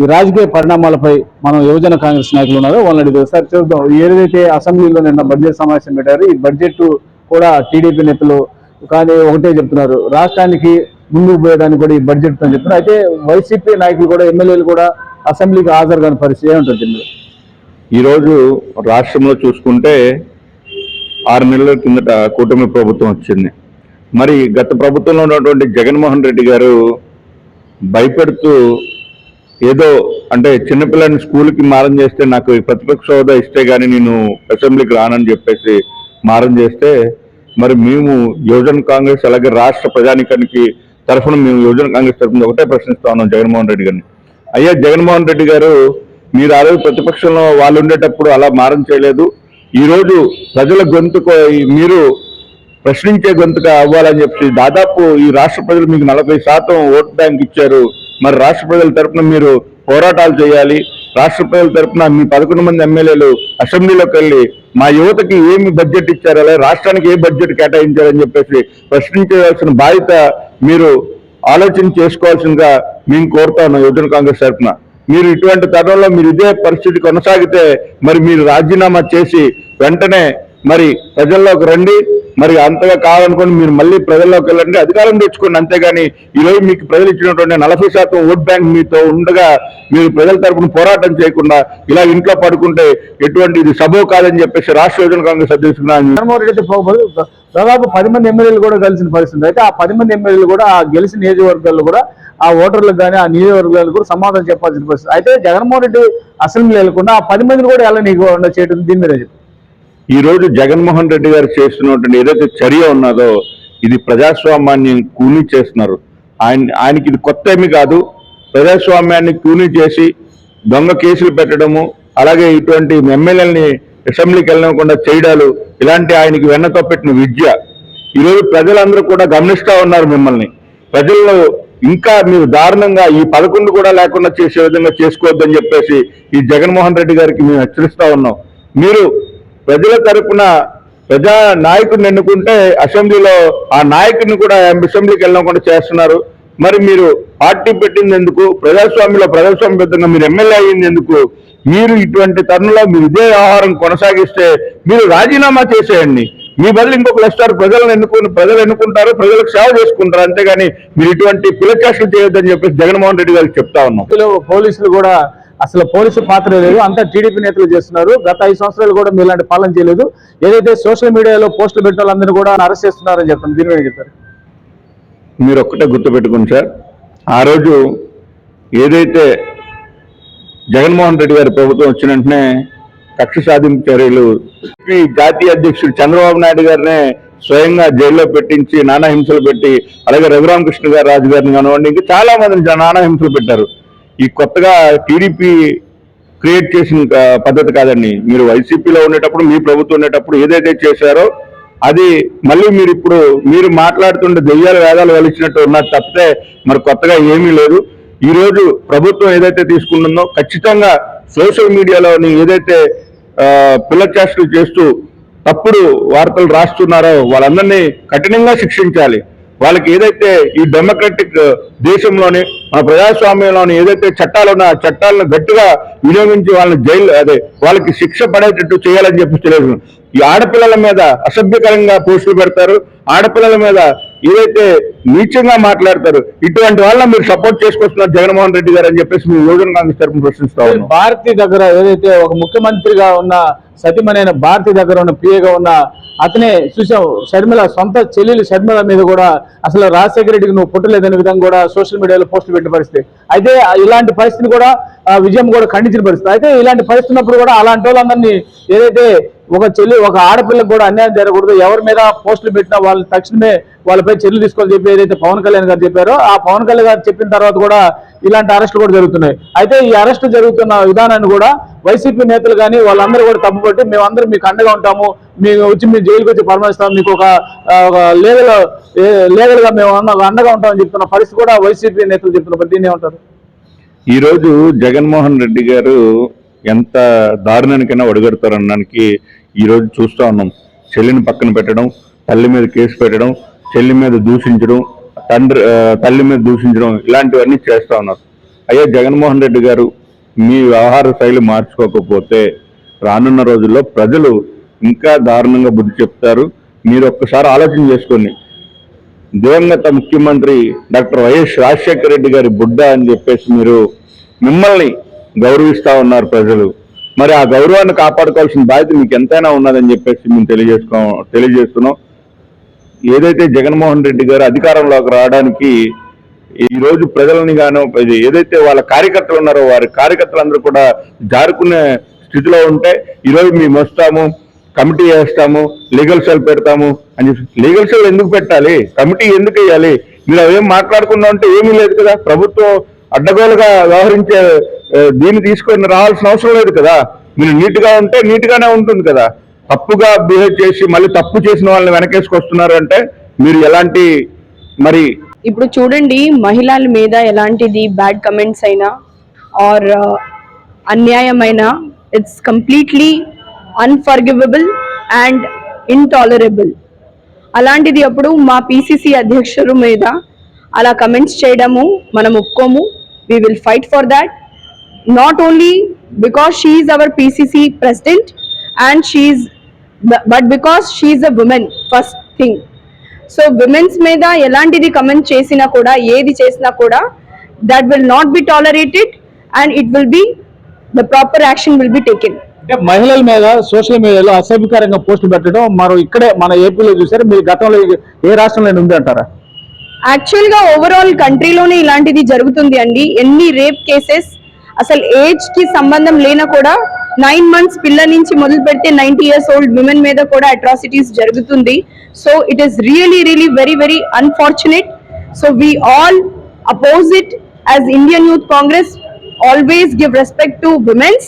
ఈ రాజకీయ పరిణామాలపై మనం యువజన కాంగ్రెస్ నాయకులు ఉన్నారో వాళ్ళని అడిగారు. సార్ చూద్దాం, ఏదైతే అసెంబ్లీలో నిన్న బడ్జెట్ సమావేశం పెట్టారు, ఈ బడ్జెట్ కూడా టీడీపీ నేతలు కానీ ఒకటే చెప్తున్నారు, రాష్ట్రానికి ముందుకు పోయడానికి కూడా ఈ బడ్జెట్ అని చెప్తున్నారు. అయితే వైసీపీ నాయకులు కూడా ఎమ్మెల్యేలు కూడా అసెంబ్లీకి హాజరు కాని పరిస్థితి ఏముంటుంది? ఈరోజు రాష్ట్రంలో చూసుకుంటే 6 నెలల కిందట కూటమి ప్రభుత్వం వచ్చింది. మరి గత ప్రభుత్వంలో ఉన్నటువంటి జగన్మోహన్ రెడ్డి గారు భయపెడుతూ ఏదో అంటే చిన్నపిల్లని స్కూల్కి మారం చేస్తే నాకు ప్రతిపక్ష హోదా ఇస్తే కానీ నేను అసెంబ్లీకి రానని చెప్పేసి మారం చేస్తే, మరి మేము యువజన కాంగ్రెస్ అలాగే రాష్ట్ర ప్రజానికానికి తరఫున మేము యువజన కాంగ్రెస్ తరఫున ఒకటే ప్రశ్నిస్తా ఉన్నాం జగన్మోహన్ రెడ్డి గారిని. అయ్యా జగన్మోహన్ రెడ్డి గారు, మీరు ఆ రోజు ప్రతిపక్షంలో వాళ్ళు ఉండేటప్పుడు అలా మారం చేయలేదు. ఈరోజు ప్రజల గొంతుకు మీరు ప్రశ్నించే గొంతుగా అవ్వాలని చెప్పి దాదాపు ఈ రాష్ట్ర ప్రజలు మీకు 40% ఓట్ బ్యాంక్ ఇచ్చారు. మరి రాష్ట్ర ప్రజల తరఫున మీరు పోరాటాలు చేయాలి. రాష్ట్ర ప్రజల తరఫున మీ 11 మంది ఎమ్మెల్యేలు అసెంబ్లీలోకి వెళ్ళి మా యువతకి ఏమి బడ్జెట్ ఇచ్చారో, అలాగే రాష్ట్రానికి ఏ బడ్జెట్ కేటాయించారని చెప్పేసి ప్రశ్నించాల్సిన బాధ్యత మీరు ఆలోచన చేసుకోవాల్సిందిగా మేము కోరుతా ఉన్నాం యువజన కాంగ్రెస్ తరఫున. మీరు ఇటువంటి తరుణంలో మీరు ఇదే పరిస్థితి కొనసాగితే మరి మీరు రాజీనామా చేసి వెంటనే మరి ప్రజల్లోకి రండి. మరి అంతగా కావాలనుకోండి మీరు మళ్ళీ ప్రజల్లోకి వెళ్ళండి, అధికారం తెచ్చుకోండి. అంతేగాని ఈరోజు మీకు ప్రజలు ఇచ్చినటువంటి 40% ఓట్ బ్యాంక్ మీతో ఉండగా మీరు ప్రజల తరపున పోరాటం చేయకుండా ఇలా ఇంట్లో పడుకుంటే ఎటువంటి ఇది సబో కాదని చెప్పేసి రాష్ట్ర యువజన కాంగ్రెస్ అధ్యక్షుడు జగన్మోహన్ రెడ్డి దాదాపు 10 మంది ఎమ్మెల్యేలు కూడా కలిసిన పరిస్థితి. అయితే ఆ 10 మంది ఎమ్మెల్యేలు కూడా ఆ గెలిచిన నియోజకవర్గాల్లో కూడా ఆ ఓటర్లకు కానీ ఆ నియోజకవర్గాలకు కూడా సమాధానం చెప్పాల్సిన పరిస్థితి. అయితే జగన్మోహన్ రెడ్డి అసెంబ్లీ వెళ్ళకుండా ఆ 10 మందిని కూడా ఎలా నీకు చేయడం దీని మీద చెప్పి ఈ రోజు జగన్మోహన్ రెడ్డి గారు చేస్తున్నటువంటి ఏదైతే చర్య ఉన్నదో ఇది ప్రజాస్వామ్యాన్ని కూనీ చేస్తున్నారు. ఆయనకి ఇది కొత్త ఏమీ కాదు. ప్రజాస్వామ్యాన్ని కూనీ చేసి దొంగ కేసులు పెట్టడము, అలాగే ఇటువంటి ఎమ్మెల్యేలని అసెంబ్లీకి వెళ్ళకుండా చేయడాలు, ఇలాంటి ఆయనకి వెన్నతో పెట్టిన విద్య ఈరోజు ప్రజలందరూ కూడా గమనిస్తూ ఉన్నారు. మిమ్మల్ని ప్రజల్లో ఇంకా మీరు దారుణంగా ఈ 11 కూడా లేకుండా చేసే విధంగా చేసుకోవద్దని చెప్పేసి ఈ జగన్మోహన్ రెడ్డి గారికి మేము హెచ్చరిస్తా ఉన్నాం. మీరు ప్రజల తరపున ప్రజా నాయకుడిని ఎన్నుకుంటే అసెంబ్లీలో ఆ నాయకుడిని కూడా అసెంబ్లీకి వెళ్ళకుండా చేస్తున్నారు. మరి మీరు పార్టీ పెట్టింది ఎందుకు? ప్రజాస్వామ్యబద్ధంగా మీరు ఎమ్మెల్యే అయ్యింది ఎందుకు? మీరు ఇటువంటి తరుణంలో మీరు ఇదే వ్యవహారం కొనసాగిస్తే మీరు రాజీనామా చేసేయండి. మీ బదులు ఇంకొకరు వస్తారు, ప్రజలు ఎన్నుకుంటారు, ప్రజలకు సేవ చేసుకుంటారు. అంతేగాని మీరు ఇటువంటి పిలచేష్టలు చేయొద్దని చెప్పేసి జగన్మోహన్ రెడ్డి గారికి చెప్తా ఉన్నాం. పోలీసులు కూడా అసలు పోలీసు పాత్ర లేదు, అంతా టీడీపీ నేతలు చేస్తున్నారు. గత 5 సంవత్సరాలు కూడా మీరు ఇలాంటి పాలన చేయలేదు. ఏదైతే సోషల్ మీడియాలో పోస్టులు పెట్టిన వాళ్ళందరూ కూడా అరెస్ట్ చేస్తున్నారని చెప్తాను. దీని మీద చెప్తారు. మీరు ఒక్కటే గుర్తుపెట్టుకోండి సార్, ఆ రోజు ఏదైతే జగన్మోహన్ రెడ్డి గారి ప్రభుత్వం వచ్చిన వెంటనే కక్ష సాధింపు చర్యలు జాతీయ అధ్యక్షుడు చంద్రబాబు నాయుడు గారినే స్వయంగా జైల్లో పెట్టించి నానా హింసలు పెట్టి, అలాగే రఘురామకృష్ణ గారు రాజు గారిని కానివ్వండి, ఇంకా చాలా మందిని నానా హింసలు పెట్టారు. ఈ కొత్తగా టీడీపీ క్రియేట్ చేసిన పద్ధతి కాదండి. మీరు వైసీపీలో ఉండేటప్పుడు, మీ ప్రభుత్వం ఉండేటప్పుడు ఏదైతే చేశారో అది మళ్ళీ మీరు మాట్లాడుతుంటే దెయ్యాల వేదాలు వలిచినట్టు ఉన్నది తప్పితే మరి కొత్తగా ఏమీ లేదు. ఈరోజు ప్రభుత్వం ఏదైతే తీసుకుంటుందో ఖచ్చితంగా సోషల్ మీడియాలోని ఏదైతే పిల్లచేష్టలు చేస్తూ తప్పుడు వార్తలు రాస్తున్నారో వాళ్ళందరినీ కఠినంగా శిక్షించాలి. వాళ్ళకి ఏదైతే ఈ డెమోక్రటిక్ దేశంలోని మన ప్రజాస్వామ్యంలోని ఏదైతే చట్టాలు ఉన్నాయో ఆ చట్టాలను గట్టిగా వినియోగించి వాళ్ళని వాళ్ళకి శిక్ష పడేటట్టు చేయాలని చెప్పి తెలియదు. ఈ ఆడపిల్లల మీద అసభ్యకరంగా పోస్టులు పెడతారు, ఆడపిల్లల మీద ఏదైతే నీచంగా మాట్లాడతారు, ఇటువంటి వాళ్ళని మీరు సపోర్ట్ చేసుకొస్తున్నారు జగన్మోహన్ రెడ్డి గారు అని చెప్పేసి మీరు యువజన కాంగ్రెస్ తరఫున ప్రశ్నిస్తా ఉన్నాం. భారతి దగ్గర ఏదైతే ఒక ముఖ్యమంత్రిగా ఉన్న సతీమణైన భారతి దగ్గర ఉన్న పిఏగా ఉన్న అతనే చూసాం, షర్మిల సొంత చెల్లెలు షర్మిల మీద కూడా అసలు రాజశేఖర రెడ్డికి నువ్వు పుట్టలేదనే విధంగా కూడా సోషల్ మీడియాలో పోస్టులు పెట్టిన పరిస్థితి. అయితే ఇలాంటి పరిస్థితిని కూడా విజయం కూడా ఖండించిన పరిస్థితి. అయితే ఇలాంటి పరిస్థితి ఉన్నప్పుడు కూడా అలాంటి వాళ్ళందరినీ ఏదైతే ఒక ఆడపిల్లకు కూడా అన్యాయం జరగకూడదు, ఎవరి మీద పోస్టులు పెట్టినా వాళ్ళు తక్షణమే వాళ్ళపై చర్యలు తీసుకోవాలని చెప్పి ఏదైతే పవన్ కళ్యాణ్ గారు చెప్పారో ఆ పవన్ కళ్యాణ్ గారు చెప్పిన తర్వాత కూడా ఇలాంటి అరెస్టులు కూడా జరుగుతున్నాయి. అయితే ఈ అరెస్టు జరుగుతున్న విధానాన్ని కూడా వైసీపీ నేతలు కానీ వాళ్ళందరూ కూడా తప్పుపట్టి మేమందరం మీకు అండగా ఉంటాము, మేము జైలుకి వచ్చి పరామర్శిస్తాము, మీకు ఒక లీగల్ గా మేము అండగా ఉంటామని చెప్తున్న పరిస్థితి కూడా వైసీపీ నేతలు చెప్తున్నారు. దీన్ని ఏమంటారు? ఈరోజు జగన్మోహన్ రెడ్డి గారు ఎంత దారుణానికైనా ఒడిగడతారనడానికి ఈరోజు చూస్తూ ఉన్నాం. చెల్లిని పక్కన పెట్టడం, తల్లి మీద కేసు పెట్టడం, చెల్లి మీద దూషించడం, తల్లి మీద దూషించడం, ఇలాంటివన్నీ చేస్తూ ఉన్నారు. అయ్యా జగన్మోహన్ రెడ్డి గారు మీ వ్యవహార శైలి మార్చుకోకపోతే రానున్న రోజుల్లో ప్రజలు ఇంకా దారుణంగా బుద్ధి చెప్తారు. మీరు ఒక్కసారి ఆలోచన చేసుకోండి. దివంగత ముఖ్యమంత్రి డాక్టర్ వైఎస్ రాజశేఖర రెడ్డి గారి బుడ్డ అని చెప్పేసి మిమ్మల్ని గౌరవిస్తా ఉన్నారు ప్రజలు. మరి ఆ గౌరవాన్ని కాపాడుకోవాల్సిన బాధ్యత మీకు ఎంతైనా ఉన్నదని చెప్పేసి మేము తెలియజేస్తున్నాం. ఏదైతే జగన్మోహన్ రెడ్డి గారు అధికారంలోకి రావడానికి ఈరోజు ప్రజలని గాను ఏదైతే వాళ్ళ కార్యకర్తలు ఉన్నారో వారి కార్యకర్తలందరూ కూడా జారుకునే స్థితిలో ఉంటే ఈరోజు మేము వస్తాము, కమిటీ వేస్తాము, లీగల్ సెల్ పెడతాము అని చెప్పి. లీగల్ సెల్ ఎందుకు పెట్టాలి? కమిటీ ఎందుకు వేయాలి? మీరు అవేం మాట్లాడకుండా ఉంటే ఏమీ లేదు కదా. ప్రభుత్వం అడ్డగోలుగా వ్యవహరించే దీన్ని తీసుకొని రావాల్సిన అవసరం లేదు కదా. మీరు నీట్గా ఉంటే నీట్గానే ఉంటుంది కదా. తప్పుగా బిహేవ్ చేసి మళ్ళీ తప్పు చేసిన వాళ్ళని వెనకేసుకొస్తున్నారు అంటే మీరు ఎలాంటి మరి ఇప్పుడు చూడండి, మహిళల మీద ఎలాంటిది బ్యాడ్ కమెంట్స్ అయినా ఆర్ అన్యాయమైన it's completely unforgivable and intolerable. అలాంటిది అప్పుడు మా పిసిసి అధ్యక్షుల మీద అలా కమెంట్స్ చేయడము మనం ఒప్పుకోము. We will fight for that. Not only because she is our PCC president and but because she is a woman first thing. So women's మీద ఎలాంటిది కమెంట్ చేసినా కూడా, ఏది చేసినా కూడా that will not be tolerated and it will be the proper action will be taken. అంటే మహిళల మీద సోషల్ మీడియాలో అసభ్యకరంగా పోస్టులు పెట్టడం ఇక్కడే మన ఏపీలో చూసారు. మీరు గతంలో ఏ రాష్ట్రంలో ఉంది అంటారా? యాక్చువల్ గా ఓవరాల్ కంట్రీలోనే ఇలాంటిది జరుగుతుంది అండి. ఎన్ని రేప్ కేసెస్ అసలు ఏజ్ కి సంబంధం లేనా కూడా 9 months పిల్ల నుంచి మొదలు పెడితే 90 years old విమెన్ మీద కూడా అట్రాసిటీస్ జరుగుతుంది. So it is really very very unfortunate. So we all oppose it. As Indian youth Congress always give respect to women's